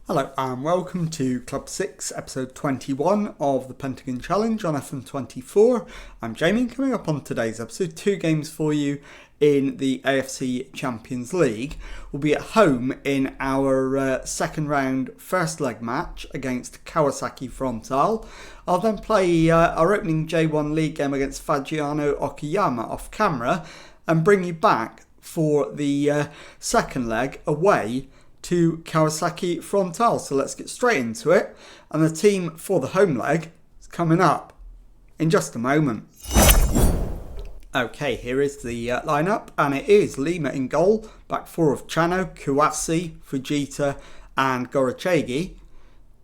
Hello and welcome to Club 6, episode 21 of the Pentagon Challenge on FM24. I'm Jamie, and coming up on today's episode, 2 games for you in the AFC Champions League. We'll be at home in our second round first leg match against Kawasaki Frontal. I'll then play our opening J1 League game against Fagiano Okayama off camera and bring you back for the second leg away to Kawasaki Frontal. So let's get straight into it. And the team for the home leg is coming up in just a moment. Okay, here is the lineup, and it is Lima in goal, back four of Chano, Kawasaki, Fujita and Gorachegi.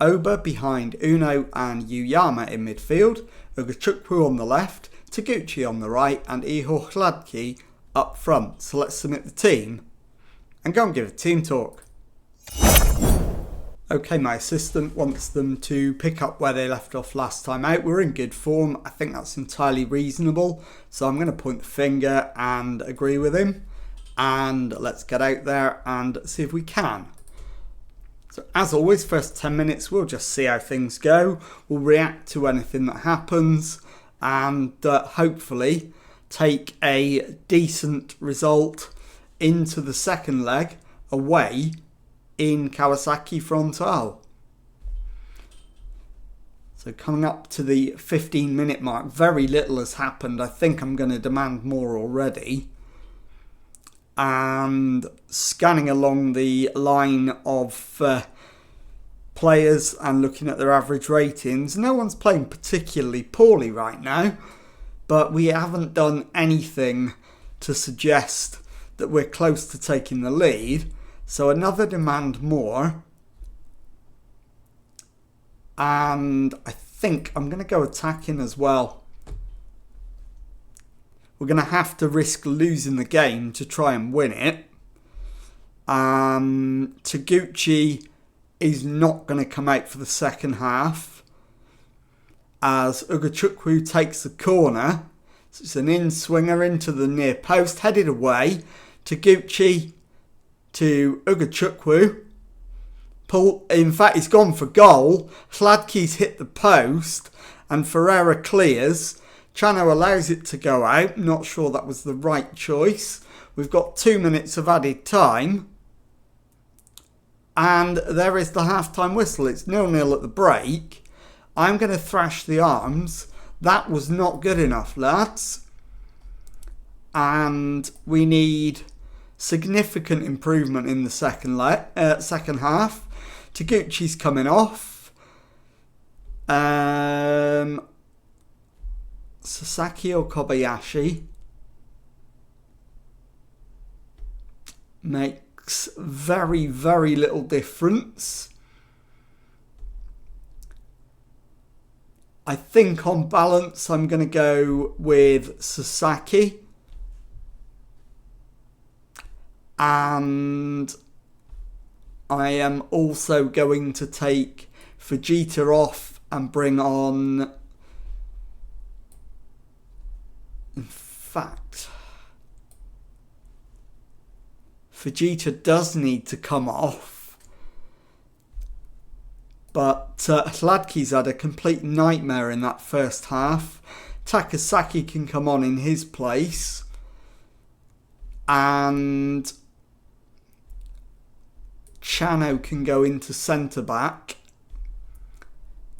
Oba behind Uno and Uyama in midfield, Ugachukwu on the left, Taguchi on the right and Iho Hladki up front. So let's submit the team and go and give a team talk. Okay, my assistant wants them to pick up where they left off last time out. We're in good form. I think that's entirely reasonable. So I'm going to point the finger and agree with him. And let's get out there and see if we can. So as always, first 10 minutes, we'll just see how things go. We'll react to anything that happens and hopefully take a decent result into the second leg away in Kawasaki Frontal. So coming up to the 15-minute mark, very little has happened. I think I'm going to demand more already. And scanning along the line of players and looking at their average ratings, no one's playing particularly poorly right now, but we haven't done anything to suggest that we're close to taking the lead. So another demand more, and I think I'm going to go attacking as well. We're going to have to risk losing the game to try and win it. Taguchi is not going to come out for the second half as Ugachukwu takes the corner. So it's an in-swinger into the near post, headed away. Taguchi to Ugachukwu. In fact, he's gone for goal. Hladki's hit the post and Ferreira clears. Chano allows it to go out. Not sure that was the right choice. We've got 2 minutes of added time. And there is the half-time whistle. It's 0-0 at the break. I'm going to thrash the arms. That was not good enough, lads. And we need significant improvement in the second half. Taguchi's coming off. Sasaki or Kobayashi makes very, very little difference. I think on balance I'm going to go with Sasaki. And I am also going to take Fujita off and bring on... In fact, Fujita does need to come off. But Hladki's had a complete nightmare in that first half. Takasaki can come on in his place. And Chano can go into centre-back.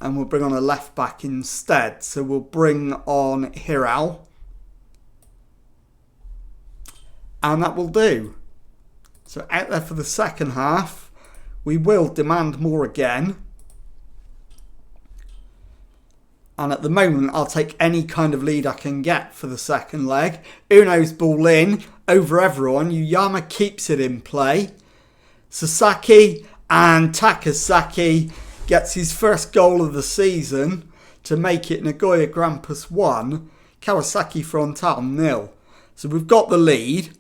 And we'll bring on a left-back instead. So we'll bring on Hiral. And that will do. So out there for the second half. We will demand more again. And at the moment, I'll take any kind of lead I can get for the second leg. Uno's ball in over everyone. Uyama keeps it in play. Sasaki and Takasaki gets his first goal of the season to make it Nagoya Grampus 1, Kawasaki Frontal 0. So we've got the lead.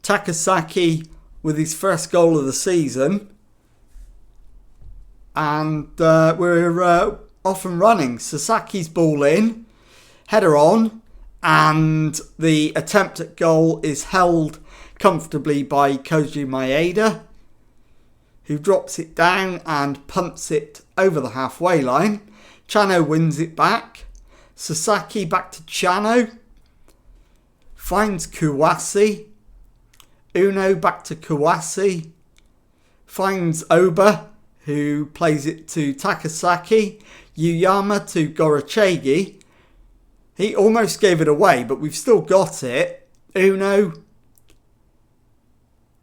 Takasaki with his first goal of the season. And we're off and running. Sasaki's ball in, header on, and the attempt at goal is held comfortably by Koji Maeda, who drops it down and punts it over the halfway line. Chano wins it back. Sasaki back to Chano. Finds Kawasaki. Uno back to Kawasaki. Finds Oba, who plays it to Takasaki. Yuyama to Gorochegi. He almost gave it away, but we've still got it. Uno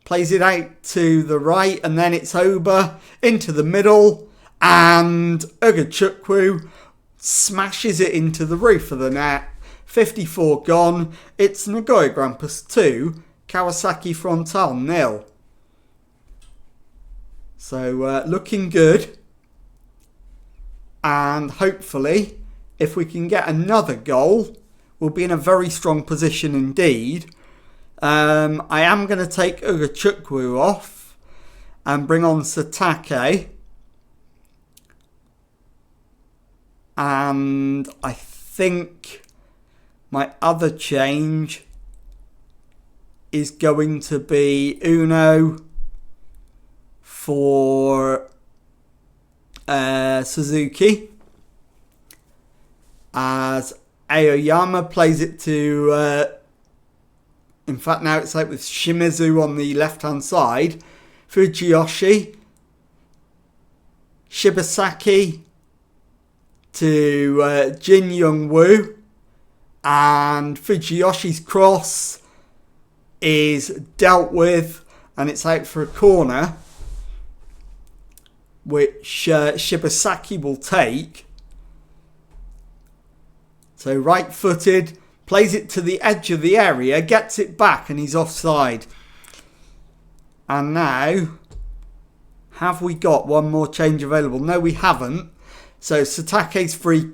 plays it out to the right, and then it's Oba into the middle, and Ugachukwu smashes it into the roof of the net. 54 gone. It's Nagoya Grampus 2, Kawasaki Frontal 0. So looking good. And hopefully, if we can get another goal, we'll be in a very strong position indeed. I am going to take Ugachukwu off and bring on Satake. And I think my other change is going to be Uno for Suzuki, as Aoyama plays it to in fact now it's like with Shimizu on the left hand side. Fujiyoshi, Shibasaki to Jin Young Woo, and Fujiyoshi's cross is dealt with and it's out for a corner, which Shibasaki will take. So right footed, plays it to the edge of the area, gets it back, and he's offside. And now, have we got one more change available? No, we haven't. So Satake's free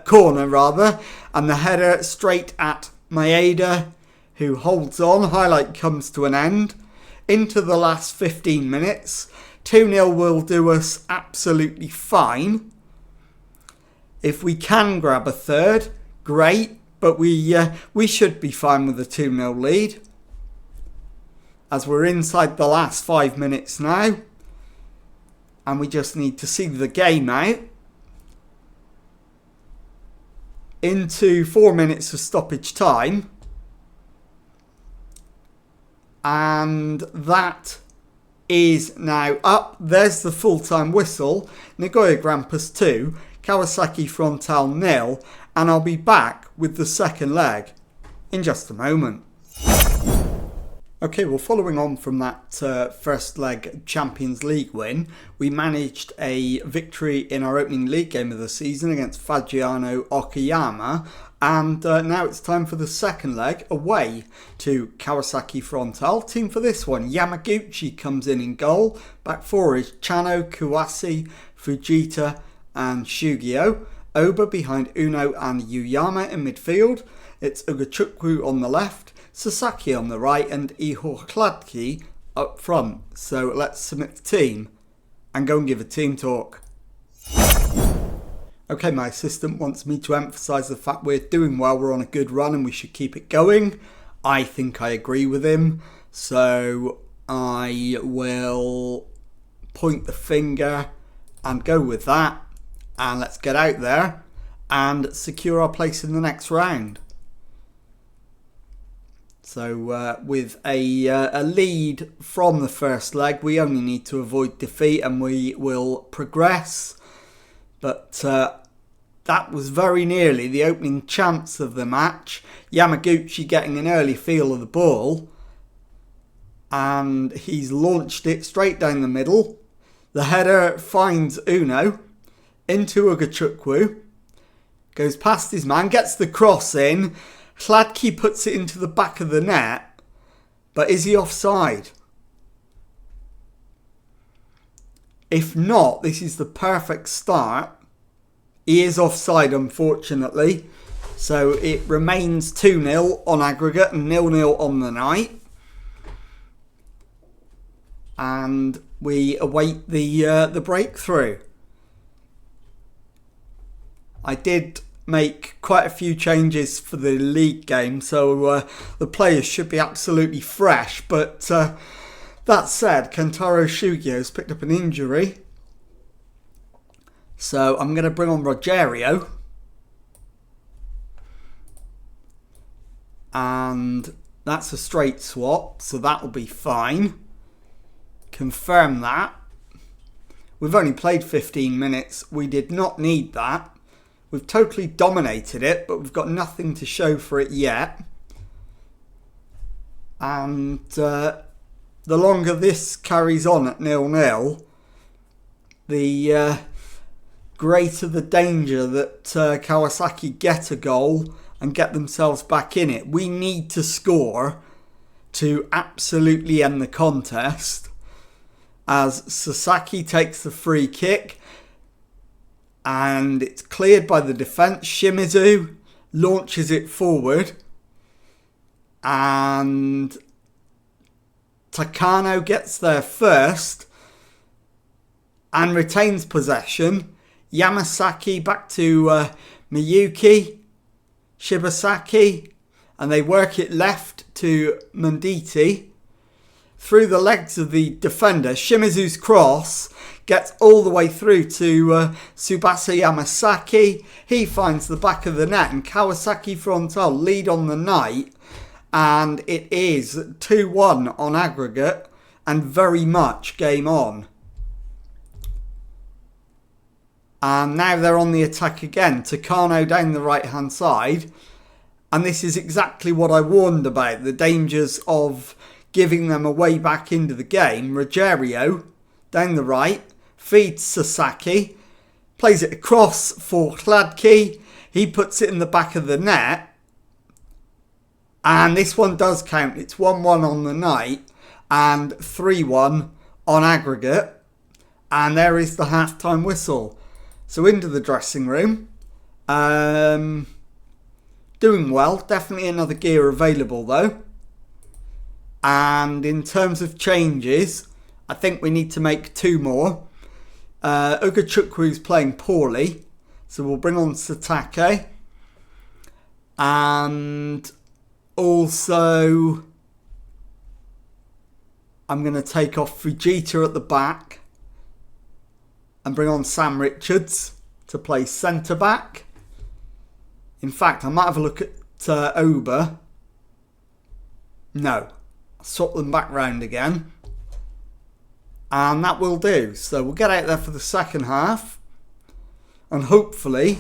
corner rather, and the header straight at Maeda, who holds on. Highlight comes to an end. Into the last 15 minutes. 2-0 will do us absolutely fine. If we can grab a third, great. But we should be fine with a 2-0 lead. As we're inside the last 5 minutes now. And we just need to see the game out. Into 4 minutes of stoppage time. And that is now up. There's the full-time whistle. Nagoya Grampus 2, Kawasaki Frontal 0. And I'll be back with the second leg in just a moment. Okay, well, following on from that first leg Champions League win, we managed a victory in our opening league game of the season against Fagiano Okayama, and now it's time for the second leg away to Kawasaki Frontal. Team for this one, Yamaguchi comes in goal. Back four is Chano, Kawase, Fujita and Shugio. Oba behind Uno and Yuyama in midfield. It's Ugachukwu on the left, Sasaki on the right and Ihor Kladki up front. So let's submit the team and go and give a team talk. Okay, my assistant wants me to emphasise the fact we're doing well, we're on a good run and we should keep it going. I think I agree with him. So I will point the finger and go with that. And let's get out there and secure our place in the next round. So with a lead from the first leg, we only need to avoid defeat and we will progress. But that was very nearly the opening chance of the match. Yamaguchi getting an early feel of the ball. And he's launched it straight down the middle. The header finds Uno into Ugachukwu. Goes past his man, gets the cross in. Kladki puts it into the back of the net. But is he offside? If not, this is the perfect start. He is offside, unfortunately. So it remains 2-0 on aggregate and 0-0 on the night. And we await the breakthrough. I did make quite a few changes for the league game, so the players should be absolutely fresh. But that said, Kentaro Shugio has picked up an injury, so I'm going to bring on Rogerio, and that's a straight swap, so that will be fine. Confirm that. We've only played 15 minutes. We did not need that. We've totally dominated it, but we've got nothing to show for it yet. And the longer this carries on at 0-0, the greater the danger that Kawasaki get a goal and get themselves back in it. We need to score to absolutely end the contest, as Sasaki takes the free kick and it's cleared by the defence. Shimizu launches it forward and Takano gets there first and retains possession. Yamasaki back to Miyuki, Shibasaki, and they work it left to Munditi. Through the legs of the defender, Shimizu's cross gets all the way through to Tsubasa Yamasaki. He finds the back of the net, and Kawasaki Frontal lead on the night, and it is 2-1 on aggregate and very much game on. And now they're on the attack again. Takano down the right hand side, and this is exactly what I warned about, the dangers of giving them a way back into the game. Rogerio, down the right, feeds Sasaki, plays it across for Hladky. He puts it in the back of the net. And this one does count. It's 1-1 on the night and 3-1 on aggregate. And there is the half-time whistle. So into the dressing room. Doing well. Definitely another gear available though. And in terms of changes, I think we need to make 2 more. Ugachukwu playing poorly, so we'll bring on Satake. And also, I'm going to take off Fujita at the back and bring on Sam Richards to play centre-back. In fact, I might have a look at Oba. No. Swap them back round again. And that will do. So we'll get out there for the second half. And hopefully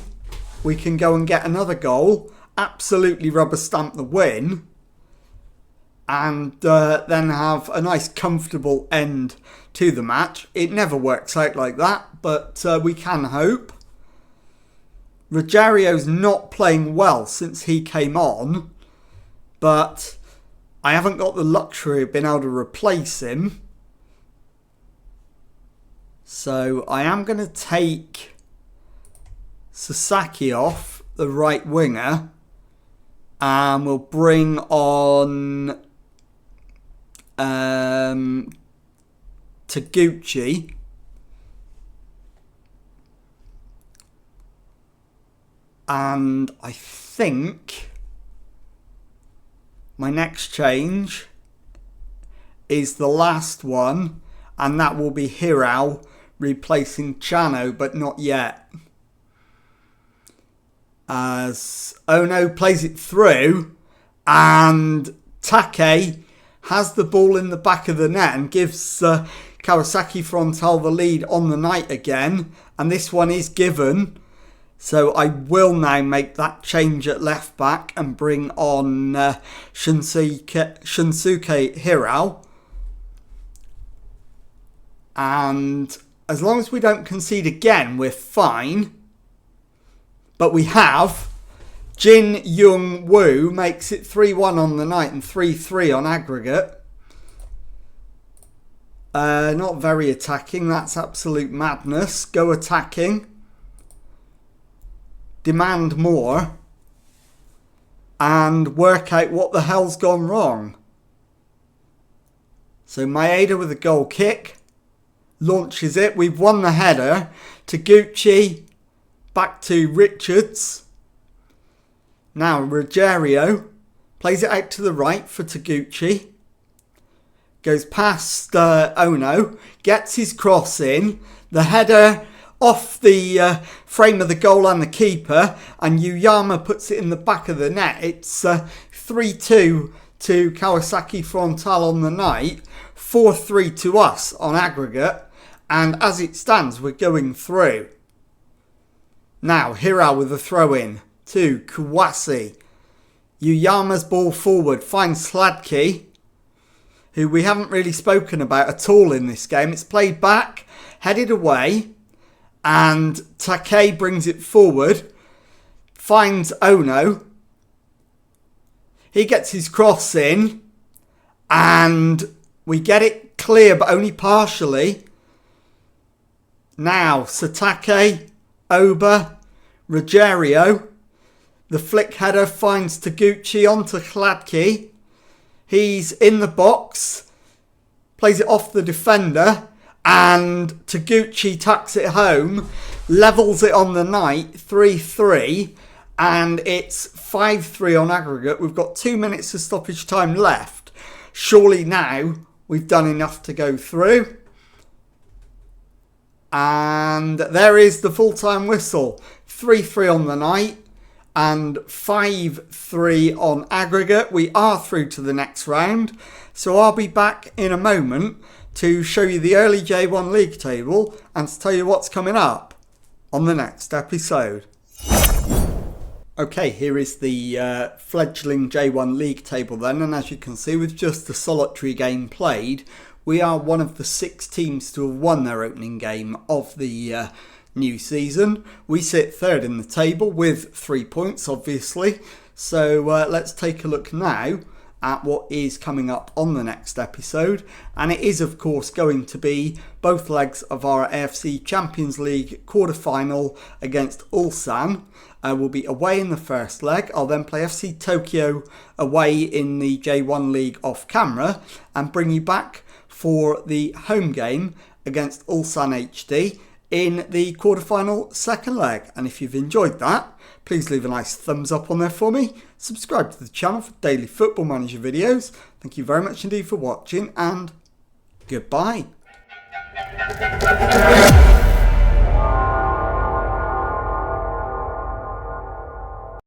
we can go and get another goal. Absolutely rubber stamp the win. And then have a nice comfortable end to the match. It never works out like that, but we can hope. Rogerio's not playing well since he came on. But I haven't got the luxury of being able to replace him. So I am going to take Sasaki off, the right winger. And we'll bring on Taguchi. And I think my next change is the last one, and that will be Hirao replacing Chano, but not yet. As Ono plays it through, and Take has the ball in the back of the net and gives Kawasaki Frontal the lead on the night again, and this one is given. So I will now make that change at left back and bring on Shunsuke Hirao. And as long as we don't concede again, we're fine. But we have. Jin Young Woo makes it 3-1 on the night and 3-3 on aggregate. Not very attacking. That's absolute madness. Go attacking. Demand more. And work out what the hell's gone wrong. So Maeda with a goal kick. Launches it. We've won the header. Taguchi back to Richards. Now Ruggiero plays it out to the right for Taguchi. Goes past Ono, gets his cross in. The header off the frame of the goal and the keeper, and Uyama puts it in the back of the net. It's 3-2 to Kawasaki Frontal on the night, 4-3 to us on aggregate, and as it stands, we're going through. Now, Hira with a throw-in to Kawasi. Uyama's ball forward finds Sladky, who we haven't really spoken about at all in this game. It's played back, headed away, and Take brings it forward, finds Ono. He gets his cross in, and we get it clear, but only partially. Now, Satake, Oba, Ruggiero. The flick header finds Taguchi onto Hladky. He's in the box, plays it off the defender, and Taguchi tucks it home, levels it on the night, 3-3, and it's 5-3 on aggregate. We've got 2 minutes of stoppage time left. Surely now we've done enough to go through. And there is the full-time whistle. 3-3 on the night and 5-3 on aggregate. We are through to the next round. So I'll be back in a moment to show you the early J1 League table and to tell you what's coming up on the next episode. Okay, here is the fledgling J1 League table then, and as you can see, with just the solitary game played, we are one of the 6 teams to have won their opening game of the new season. We sit third in the table with 3 points, obviously. So let's take a look now at what is coming up on the next episode, and it is of course going to be both legs of our AFC Champions League quarter-final against Ulsan. We'll be away in the first leg. I'll then play FC Tokyo away in the J1 League off camera and bring you back for the home game against Ulsan HD in the quarter-final second leg. And if you've enjoyed that, please leave a nice thumbs up on there for me. Subscribe to the channel for daily Football Manager videos. Thank you very much indeed for watching, and goodbye.